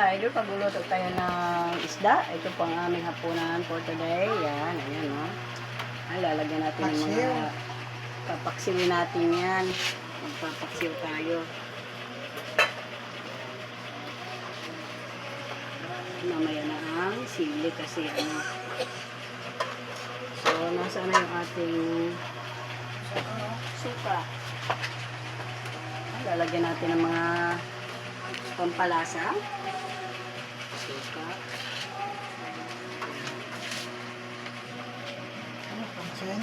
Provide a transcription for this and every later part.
ka-idol, pagluluto tayo ng isda. Ito po ang aming hapunan for today. Yan, ayan o. Lalagyan natin ng mga papaksiwin natin yan. Magpapaksiw tayo. Mamaya na ang sili kasi ano. So, nasaan na yung ating suka. Lalagyan natin ng mga pampalasa. Suka. Asin.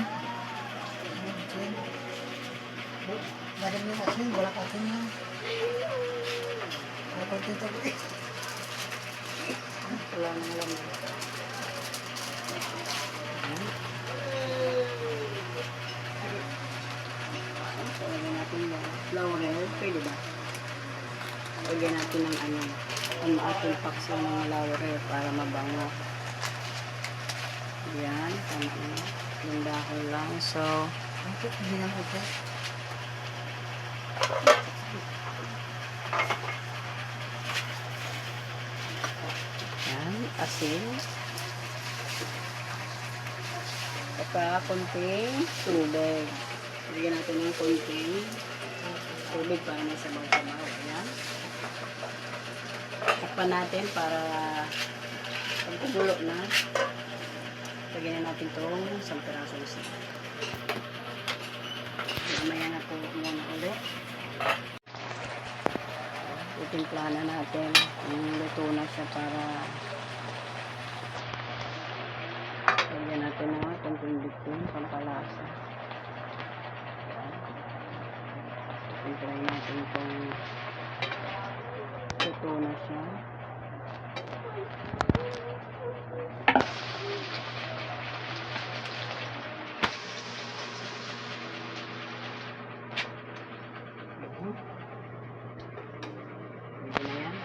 Asin. Madam yung asin, wala ka asin yan. Wala ka asin tabi. Wala nang laman. Lagyan natin yung flour. Pwede ba? Lagyan natin ng ano, ang ating paksiw ng laurel para mabango. Yan, tama na. Yung dahon lang. So, Hindi na ako. yan, asin. Saka konting tubig. Lagyan natin ng konting tubig para may sabaw-sabaw. Ayan. Takpan natin para pag kumulo na, lagyan na natin itong isang pirasong isa. Mamaya na po muna ulit. Itimpla na natin. Luto na siya para lagyan natin ng konting bitin, pampalasa. Tintayin natin itong luto na siya. Pwede na yan.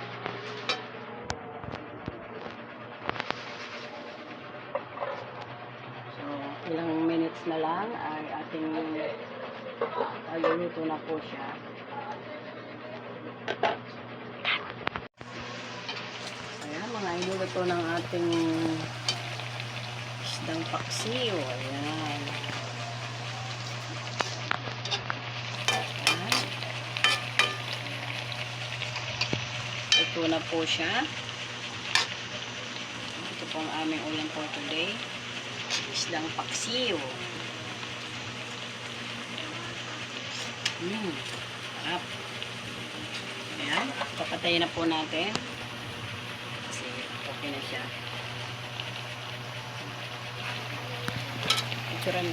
So, ilang minutes na lang ay ating luluto na po siya. Ayan, mga inuluto ng ating isdang paksiw. Ayan. Ayan. Ito na po siya. Ito po ang aming ulam for today. Isdang paksiw. Sarap. Ayan. Papatayin na po natin. Kasi okay na siya. Itsura na.